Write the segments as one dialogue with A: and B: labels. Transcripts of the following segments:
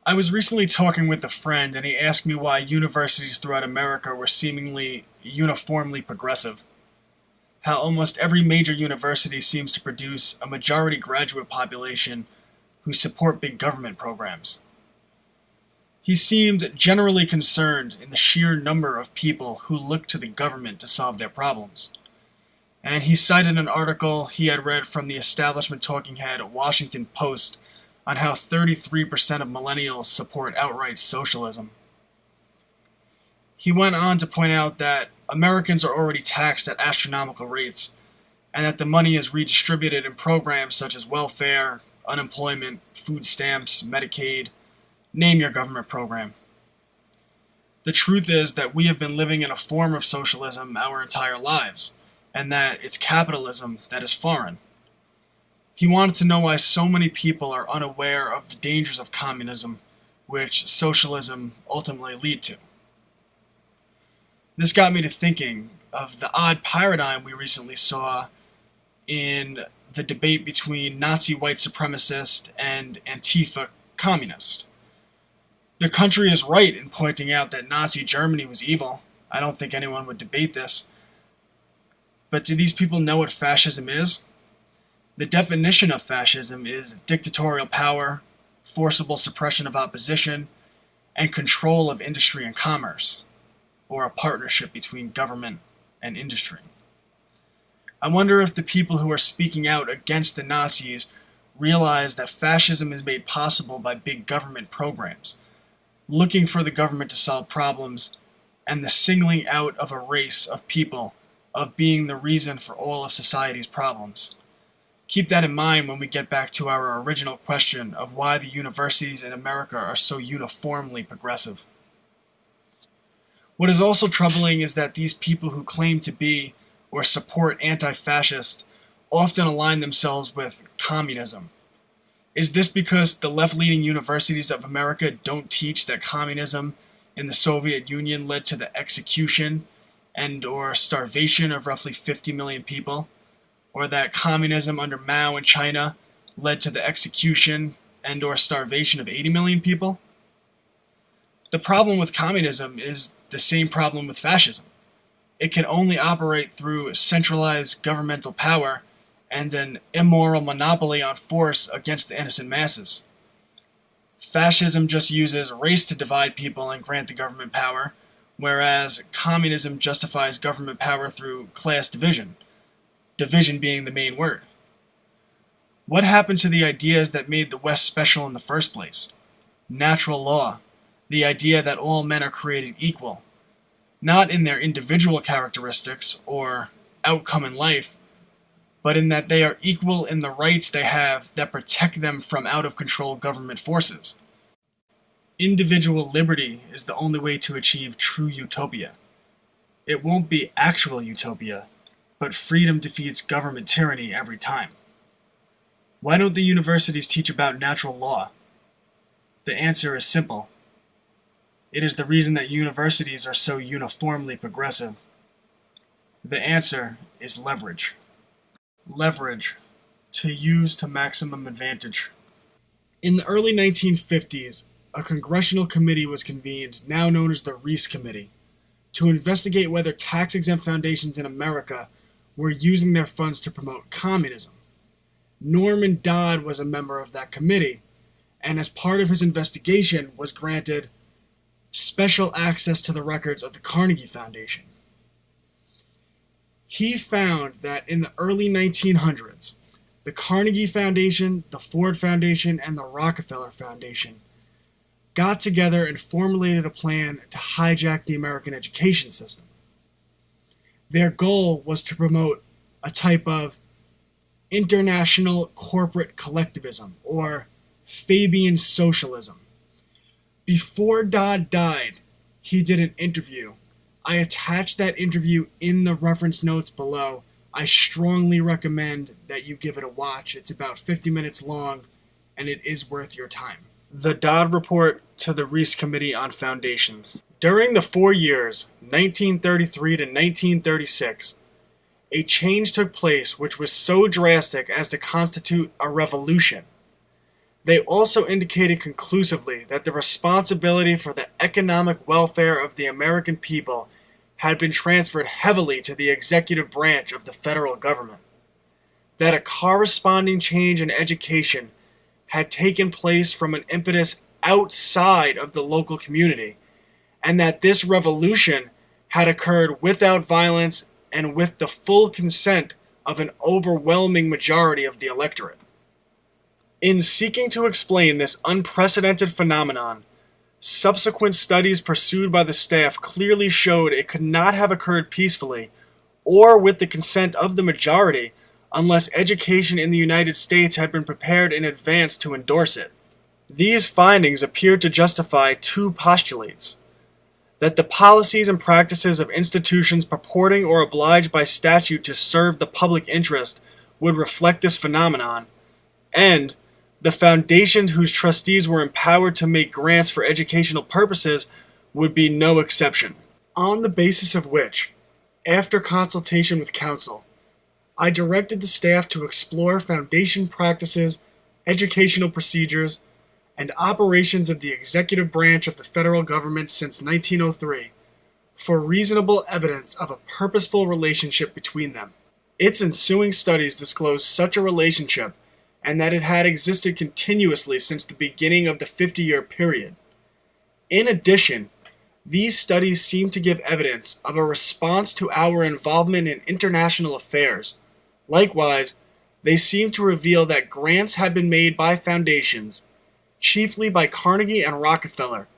A: I was recently talking with a friend, and he asked me why universities throughout America were seemingly uniformly progressive. How almost every major university seems to produce a majority graduate population who support big government programs. He seemed generally concerned in the sheer number of people who look to the government to solve their problems. And he cited an article he had read from the establishment talking head Washington Post on how 33% of millennials support outright socialism. He went on to point out that Americans are already taxed at astronomical rates, and that the money is redistributed in programs such as welfare, unemployment, food stamps, Medicaid, name your government program. The truth is that we have been living in a form of socialism our entire lives, and that it's capitalism that is foreign. He wanted to know why so many people are unaware of the dangers of communism, which socialism ultimately lead to. This got me to thinking of the odd paradigm we recently saw in the debate between Nazi white supremacist and Antifa communist. The country is right in pointing out that Nazi Germany was evil. I don't think anyone would debate this. But do these people know what fascism is? The definition of fascism is dictatorial power, forcible suppression of opposition, and control of industry and commerce, or a partnership between government and industry. I wonder if the people who are speaking out against the Nazis realize that fascism is made possible by big government programs, looking for the government to solve problems, and the singling out of a race of people of being the reason for all of society's problems. Keep that in mind when we get back to our original question of why the universities in America are so uniformly progressive. What is also troubling is that these people who claim to be or support anti-fascist often align themselves with communism. Is this because the left-leaning universities of America don't teach that communism in the Soviet Union led to the execution and or starvation of roughly 50 million people? Or that communism under Mao in China led to the execution and or starvation of 80 million people? The problem with communism is the same problem with fascism. It can only operate through centralized governmental power and an immoral monopoly on force against the innocent masses. Fascism just uses race to divide people and grant the government power, whereas communism justifies government power through class division, division being the main word. What happened to the ideas that made the West special in the first place? Natural law, the idea that all men are created equal, not in their individual characteristics or outcome in life, but in that they are equal in the rights they have that protect them from out-of-control government forces. Individual liberty is the only way to achieve true utopia. It won't be actual utopia, but freedom defeats government tyranny every time. Why don't the universities teach about natural law? The answer is simple. It is the reason that universities are so uniformly progressive. The answer is leverage. Leverage, to use to maximum advantage. In the early 1950s, a congressional committee was convened, now known as the Reese Committee, to investigate whether tax-exempt foundations in America were using their funds to promote communism. Norman Dodd was a member of that committee, and as part of his investigation was granted special access to the records of the Carnegie Foundation. He found that in the early 1900s, the Carnegie Foundation, the Ford Foundation, and the Rockefeller Foundation got together and formulated a plan to hijack the American education system. Their goal was to promote a type of international corporate collectivism, or Fabian socialism. Before Dodd died, he did an interview. I attached that interview in the reference notes below. I strongly recommend that you give it a watch. It's about 50 minutes long, and it is worth your time. The Dodd Report to the Reese Committee on Foundations. During the 4 years, 1933 to 1936, a change took place which was so drastic as to constitute a revolution. They also indicated conclusively that the responsibility for the economic welfare of the American people had been transferred heavily to the executive branch of the federal government, that a corresponding change in education had taken place from an impetus outside of the local community, and that this revolution had occurred without violence and with the full consent of an overwhelming majority of the electorate. In seeking to explain this unprecedented phenomenon, subsequent studies pursued by the staff clearly showed it could not have occurred peacefully or with the consent of the majority unless education in the United States had been prepared in advance to endorse it. These findings appeared to justify two postulates: that the policies and practices of institutions purporting or obliged by statute to serve the public interest would reflect this phenomenon, and the foundations whose trustees were empowered to make grants for educational purposes would be no exception. On the basis of which, after consultation with counsel, I directed the staff to explore foundation practices, educational procedures, and operations of the executive branch of the federal government since 1903 for reasonable evidence of a purposeful relationship between them. Its ensuing studies disclosed such a relationship and that it had existed continuously since the beginning of the 50-year period. In addition, these studies seem to give evidence of a response to our involvement in international affairs. Likewise, they seem to reveal that grants had been made by foundations, chiefly by Carnegie and Rockefeller,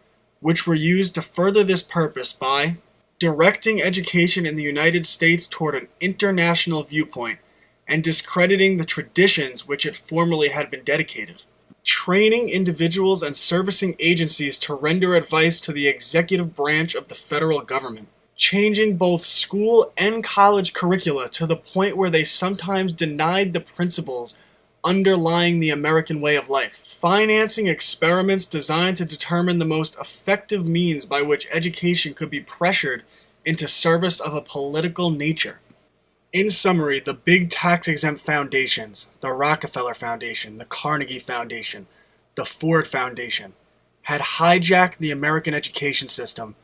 A: which were used to further this purpose by directing education in the United States toward an international viewpoint and discrediting the traditions which it formerly had been dedicated, training individuals and servicing agencies to render advice to the executive branch of the federal government, changing both school and college curricula to the point where they sometimes denied the principles underlying the American way of life, financing experiments designed to determine the most effective means by which education could be pressured into service of a political nature. In summary, the big tax-exempt foundations, the Rockefeller Foundation, the Carnegie Foundation, the Ford Foundation, had hijacked the American education system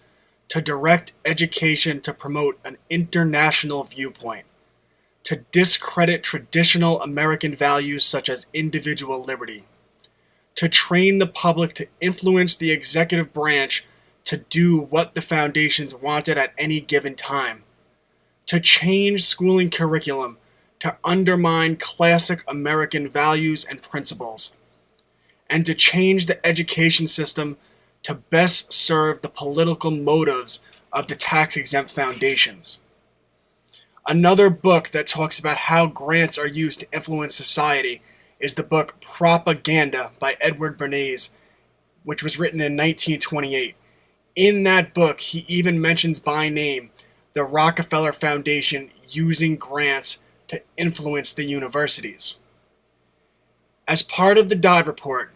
A: to direct education to promote an international viewpoint, to discredit traditional American values such as individual liberty, to train the public to influence the executive branch to do what the foundations wanted at any given time, to change schooling curriculum to undermine classic American values and principles, and to change the education system to best serve the political motives of the tax-exempt foundations. Another book that talks about how grants are used to influence society is the book Propaganda by Edward Bernays, which was written in 1928. In that book, he even mentions by name the Rockefeller Foundation using grants to influence the universities. As part of the Dodd Report,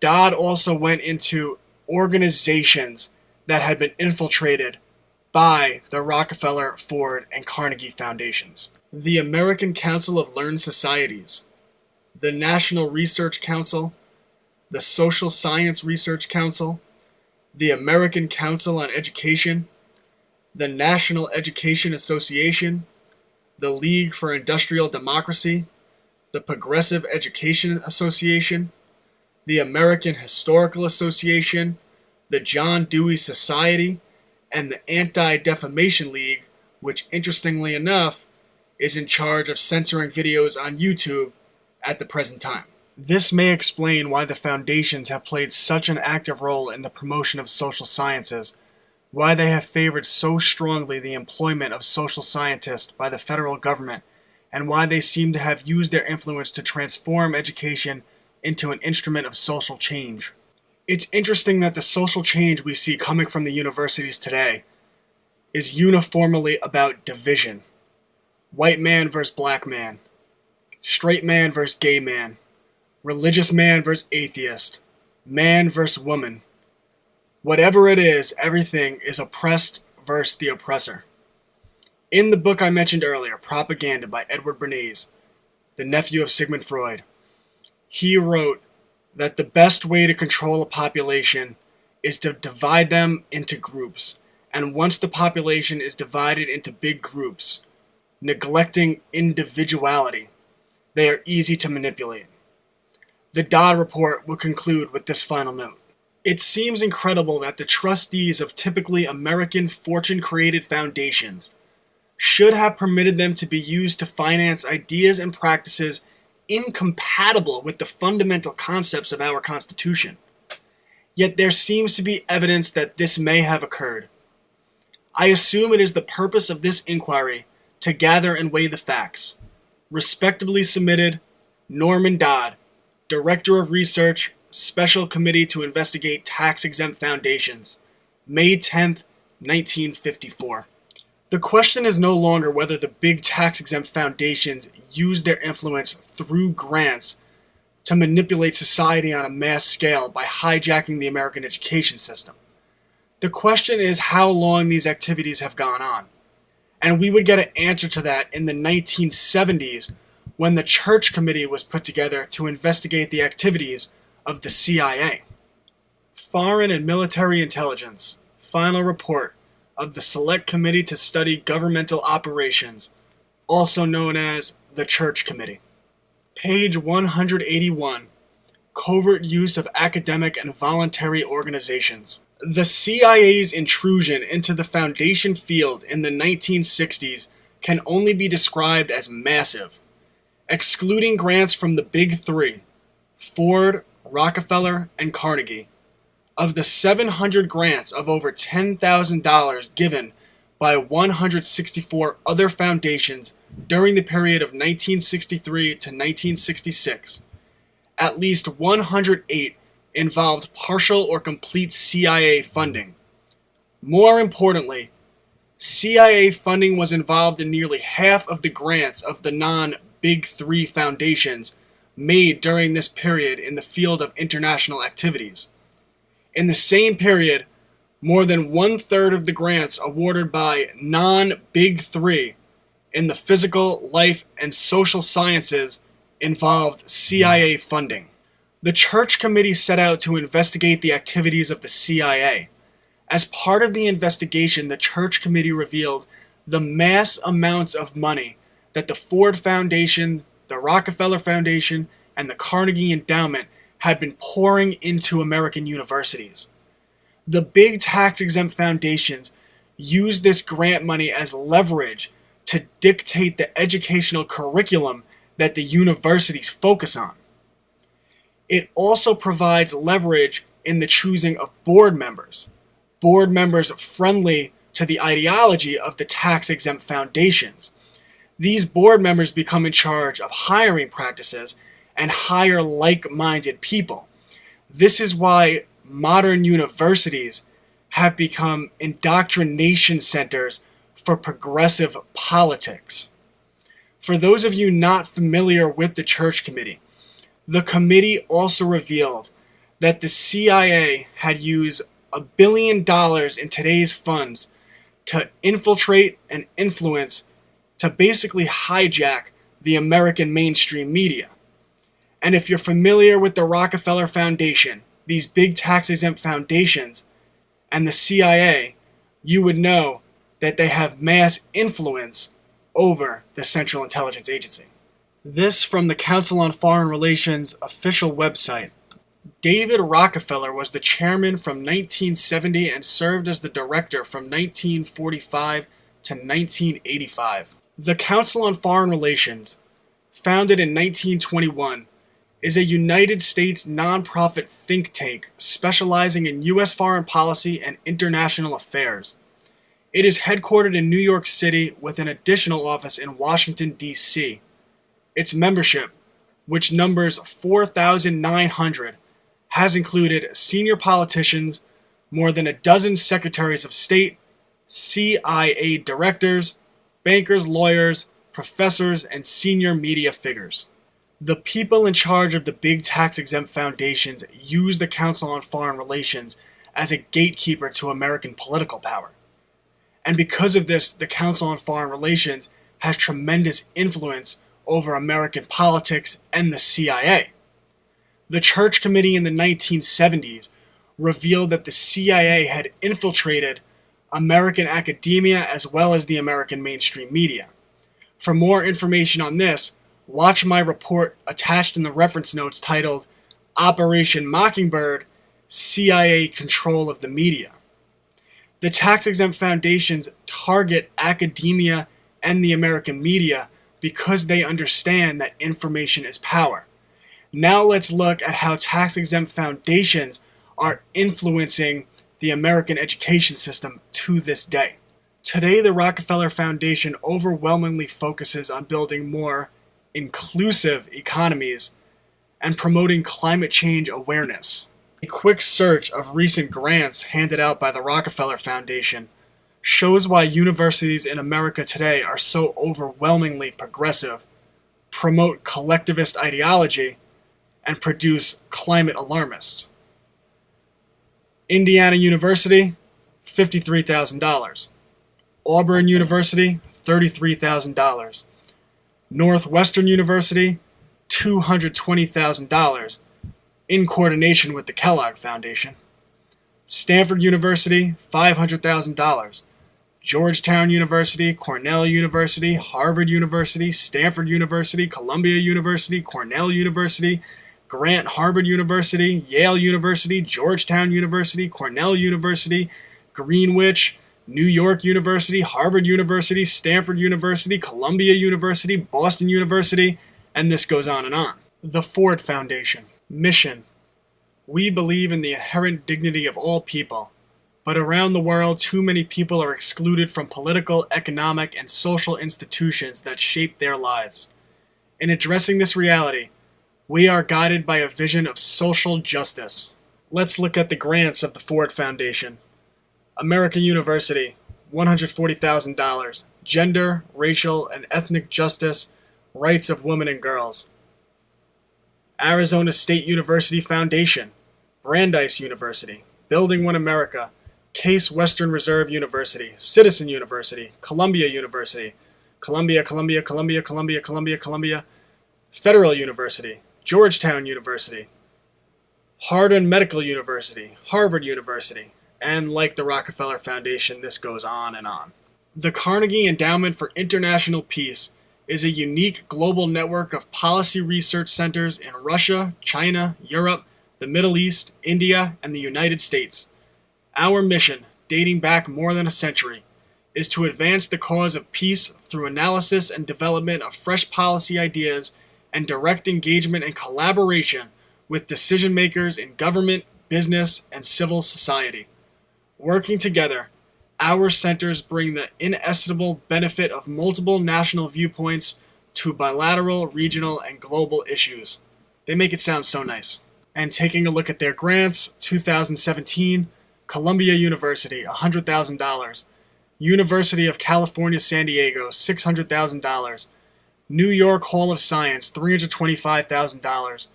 A: Dodd also went into organizations that had been infiltrated by the Rockefeller, Ford, and Carnegie Foundations. The American Council of Learned Societies, the National Research Council, the Social Science Research Council, the American Council on Education, the National Education Association, the League for Industrial Democracy, the Progressive Education Association, the American Historical Association, the John Dewey Society, and the Anti-Defamation League, which, interestingly enough, is in charge of censoring videos on YouTube at the present time. This may explain why the foundations have played such an active role in the promotion of social sciences, why they have favored so strongly the employment of social scientists by the federal government, and why they seem to have used their influence to transform education into an instrument of social change. It's interesting that the social change we see coming from the universities today is uniformly about division. White man versus black man, straight man versus gay man, religious man versus atheist, man versus woman. Whatever it is, everything is oppressed versus the oppressor. In the book I mentioned earlier, Propaganda by Edward Bernays, the nephew of Sigmund Freud, he wrote, that the best way to control a population is to divide them into groups. And once the population is divided into big groups, neglecting individuality, they are easy to manipulate. The Dodd report will conclude with this final note. It seems incredible that the trustees of typically American fortune-created foundations should have permitted them to be used to finance ideas and practices incompatible with the fundamental concepts of our Constitution. Yet there seems to be evidence that this may have occurred. I assume it is the purpose of this inquiry to gather and weigh the facts. Respectably submitted, Norman Dodd, Director of Research, Special Committee to Investigate Tax-Exempt Foundations, May 10th, 1954. The question is no longer whether the big tax-exempt foundations use their influence through grants to manipulate society on a mass scale by hijacking the American education system. The question is how long these activities have gone on. And we would get an answer to that in the 1970s when the Church Committee was put together to investigate the activities of the CIA. Foreign and Military Intelligence, Final Report of the Select Committee to Study Governmental Operations, also known as the Church Committee. Page 181, Covert Use of Academic and Voluntary Organizations. The CIA's intrusion into the foundation field in the 1960s can only be described as massive. Excluding grants from the Big Three, Ford, Rockefeller, and Carnegie, of the 700 grants of over $10,000 given by 164 other foundations during the period of 1963 to 1966, at least 108 involved partial or complete CIA funding. More importantly, CIA funding was involved in nearly half of the grants of the non-Big Three foundations made during this period in the field of international activities. In the same period, more than one-third of the grants awarded by non-Big Three in the physical, life, and social sciences involved CIA funding. The Church Committee set out to investigate the activities of the CIA. As part of the investigation, the Church Committee revealed the mass amounts of money that the Ford Foundation, the Rockefeller Foundation, and the Carnegie Endowment had been pouring into American universities. The big tax-exempt foundations used this grant money as leverage to dictate the educational curriculum that the universities focus on. It also provides leverage in the choosing of board members friendly to the ideology of the tax-exempt foundations. These board members become in charge of hiring practices and hire like-minded people. This is why modern universities have become indoctrination centers for progressive politics. For those of you not familiar with the Church Committee, the committee also revealed that the CIA had used $1 billion in today's funds to infiltrate and influence, to basically hijack the American mainstream media. And if you're familiar with the Rockefeller Foundation, these big tax-exempt foundations, and the CIA, you would know that they have mass influence over the Central Intelligence Agency. This from the Council on Foreign Relations official website. David Rockefeller was the chairman from 1970 and served as the director from 1945 to 1985. The Council on Foreign Relations, founded in 1921, is a United States nonprofit think tank specializing in U.S. foreign policy and international affairs. It is headquartered in New York City with an additional office in Washington, D.C. Its membership, which numbers 4,900, has included senior politicians, more than a dozen secretaries of state, CIA directors, bankers, lawyers, professors, and senior media figures. The people in charge of the big tax-exempt foundations use the Council on Foreign Relations as a gatekeeper to American political power. And because of this, the Council on Foreign Relations has tremendous influence over American politics and the CIA. The Church Committee in the 1970s revealed that the CIA had infiltrated American academia as well as the American mainstream media. For more information on this, watch my report attached in the reference notes titled Operation Mockingbird, CIA Control of the Media. The tax-exempt foundations target academia and the American media because they understand that information is power. Now let's look at how tax-exempt foundations are influencing the American education system to this day. Today, the Rockefeller Foundation overwhelmingly focuses on building more inclusive economies and promoting climate change awareness. A quick search of recent grants handed out by the Rockefeller Foundation shows why universities in America today are so overwhelmingly progressive, promote collectivist ideology, and produce climate alarmists. Indiana University, $53,000. Auburn University, $33,000. Northwestern University, $220,000, in coordination with the Kellogg Foundation. Stanford University, $500,000. Georgetown University, Cornell University, Harvard University, Stanford University, Columbia University, Cornell University, Grant Harvard University, Yale University, Georgetown University, Cornell University, Greenwich, New York University, Harvard University, Stanford University, Columbia University, Boston University, and this goes on and on. The Ford Foundation. Mission. We believe in the inherent dignity of all people, but around the world too many people are excluded from political, economic, and social institutions that shape their lives. In addressing this reality, we are guided by a vision of social justice. Let's look at the grants of the Ford Foundation. American University, $140,000. Gender, racial, and ethnic justice, rights of women and girls. Arizona State University Foundation, Brandeis University, Building One America, Case Western Reserve University, Citizen University, Columbia University, Columbia, Federal University, Georgetown University, Hardin Medical University, Harvard University, and like the Rockefeller Foundation, this goes on and on. The Carnegie Endowment for International Peace is a unique global network of policy research centers in Russia, China, Europe, the Middle East, India, and the United States. Our mission, dating back more than a century, is to advance the cause of peace through analysis and development of fresh policy ideas and direct engagement and collaboration with decision makers in government, business, and civil society. Working together, our centers bring the inestimable benefit of multiple national viewpoints to bilateral, regional, and global issues. They make it sound so nice. And taking a look at their grants, 2017, Columbia University, $100,000. University of California, San Diego, $600,000. New York Hall of Science, $325,000.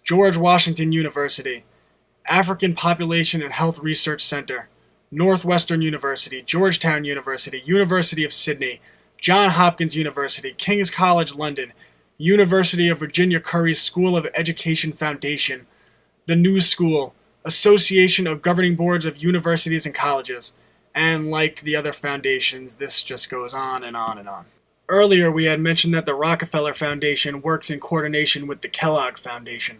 A: George Washington University, African Population and Health Research Center, Northwestern University, Georgetown University, University of Sydney, Johns Hopkins University, King's College London, University of Virginia Curry School of Education Foundation, the New School, Association of Governing Boards of Universities and Colleges, and like the other foundations, this just goes on and on and on. Earlier, we had mentioned that the Rockefeller Foundation works in coordination with the Kellogg Foundation.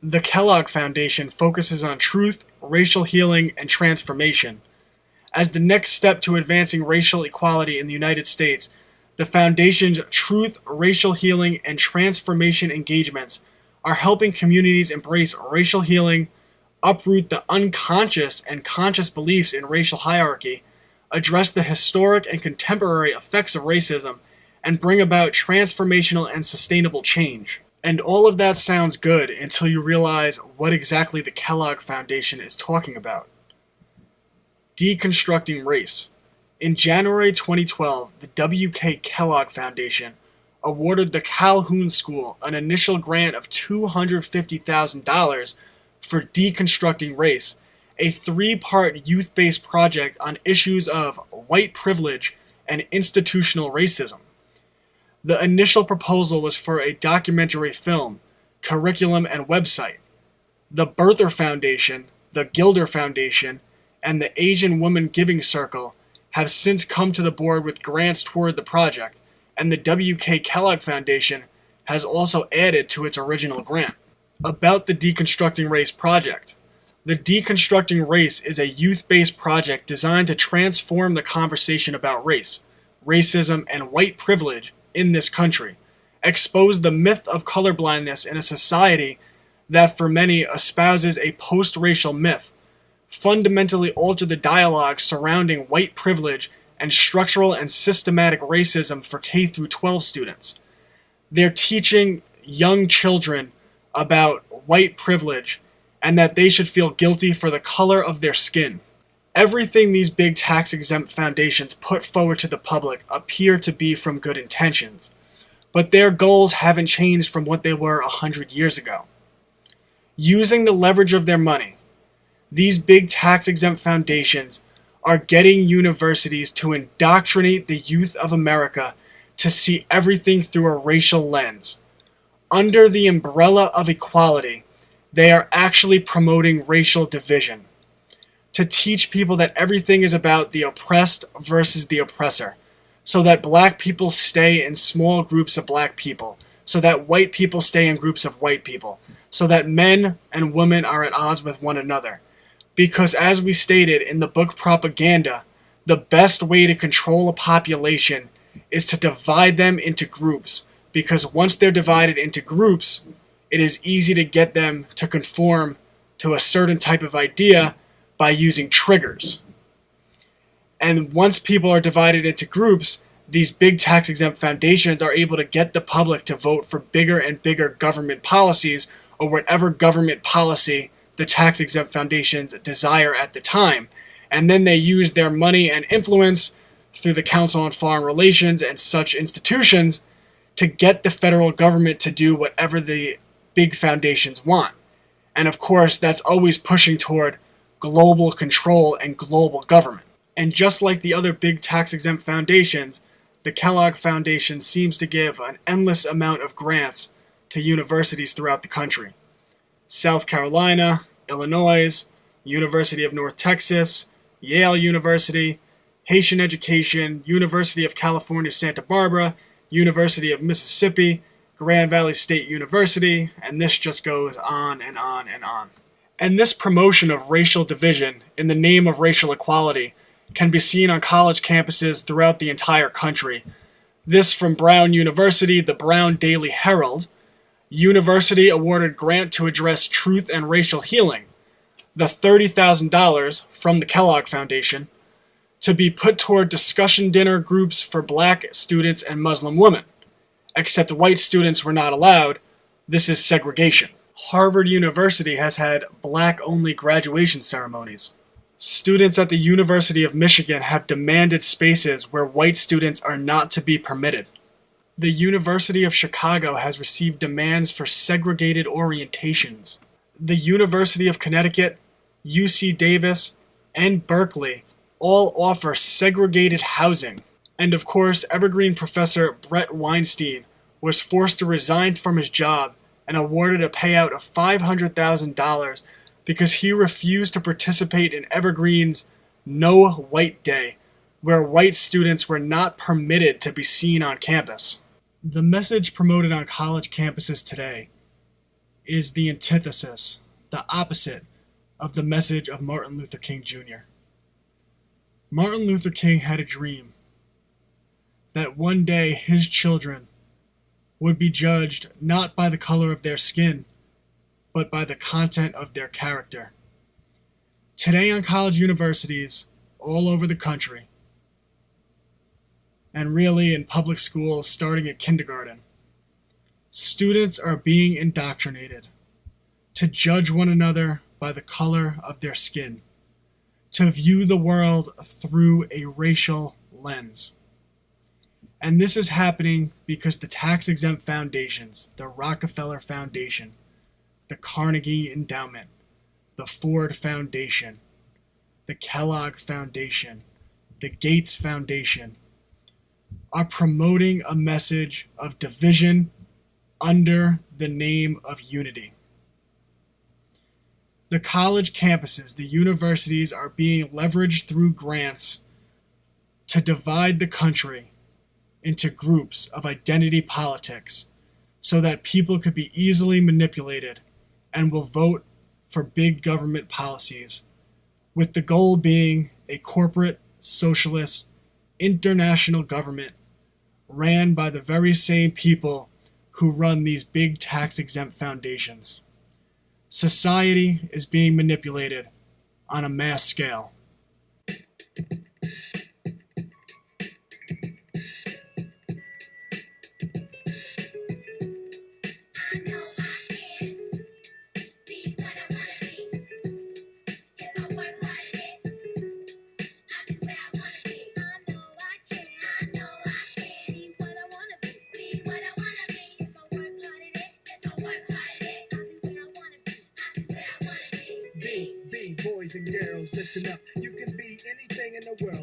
A: The Kellogg Foundation focuses on truth, racial healing, and transformation. As the next step to advancing racial equality in the United States, the Foundation's Truth, Racial Healing, and Transformation engagements are helping communities embrace racial healing, uproot the unconscious and conscious beliefs in racial hierarchy, address the historic and contemporary effects of racism, and bring about transformational and sustainable change. And all of that sounds good until you realize what exactly the Kellogg Foundation is talking about. Deconstructing race. In January 2012, the W.K. Kellogg Foundation awarded the Calhoun School an initial grant of $250,000 for Deconstructing Race, a 3-part youth-based project on issues of white privilege and institutional racism. The initial proposal was for a documentary film, curriculum, and website, The Birther Foundation, the Gilder Foundation, and the Asian Woman Giving Circle have since come to the board with grants toward the project, and the W.K. Kellogg Foundation has also added to its original grant. About the Deconstructing Race project. The Deconstructing Race is a youth-based project designed to transform the conversation about race, racism, and white privilege in this country, expose the myth of colorblindness in a society that for many espouses a post-racial myth, fundamentally alter the dialogue surrounding white privilege and structural and systematic racism for K through 12 students. They're teaching young children about white privilege and that they should feel guilty for the color of their skin. Everything these big tax-exempt foundations put forward to the public appear to be from good intentions, but their goals haven't changed from what they were 100 years ago. Using the leverage of their money, these big tax-exempt foundations are getting universities to indoctrinate the youth of America to see everything through a racial lens. Under the umbrella of equality, they are actually promoting racial division. To teach people that everything is about the oppressed versus the oppressor, so that black people stay in small groups of black people, so that white people stay in groups of white people, so that men and women are at odds with one another. Because as we stated in the book Propaganda, the best way to control a population is to divide them into groups, because once they're divided into groups, it is easy to get them to conform to a certain type of idea by using triggers. And once people are divided into groups, these big tax-exempt foundations are able to get the public to vote for bigger and bigger government policies, or whatever government policy the tax-exempt foundations desire at the time. And then they use their money and influence through the Council on Foreign Relations and such institutions to get the federal government to do whatever the big foundations want. And of course, that's always pushing toward global control and global government. And just like the other big tax-exempt foundations, the Kellogg Foundation seems to give an endless amount of grants to universities throughout the country. South Carolina, Illinois, University of North Texas, Yale University, Haitian Education, University of California, Santa Barbara, University of Mississippi, Grand Valley State University, and this just goes on and on and on. And this promotion of racial division in the name of racial equality can be seen on college campuses throughout the entire country. This from Brown University, the Brown Daily Herald. University awarded grant to address truth and racial healing. The $30,000 from the Kellogg Foundation to be put toward discussion dinner groups for black students and Muslim women. Except white students were not allowed. This is segregation. Harvard University has had black-only graduation ceremonies. Students at the University of Michigan have demanded spaces where white students are not to be permitted. The University of Chicago has received demands for segregated orientations. The University of Connecticut, UC Davis, and Berkeley all offer segregated housing. And of course, Evergreen professor Brett Weinstein was forced to resign from his job and awarded a payout of $500,000 because he refused to participate in Evergreen's No White Day, where white students were not permitted to be seen on campus. The message promoted on college campuses today is the antithesis, the opposite of the message of Martin Luther King Jr. Martin Luther King had a dream that one day his children would be judged not by the color of their skin, but by the content of their character. Today on college universities all over the country, and really in public schools starting at kindergarten, students are being indoctrinated to judge one another by the color of their skin, to view the world through a racial lens. And this is happening because the tax-exempt foundations, the Rockefeller Foundation, the Carnegie Endowment, the Ford Foundation, the Kellogg Foundation, the Gates Foundation, are promoting a message of division under the name of unity. The college campuses, the universities are being leveraged through grants to divide the country into groups of identity politics so that people could be easily manipulated and will vote for big government policies, with the goal being a corporate, socialist, international government ran by the very same people who run these big tax-exempt foundations. Society is being manipulated on a mass scale.
B: Boys and girls, listen up. You can be anything in the world.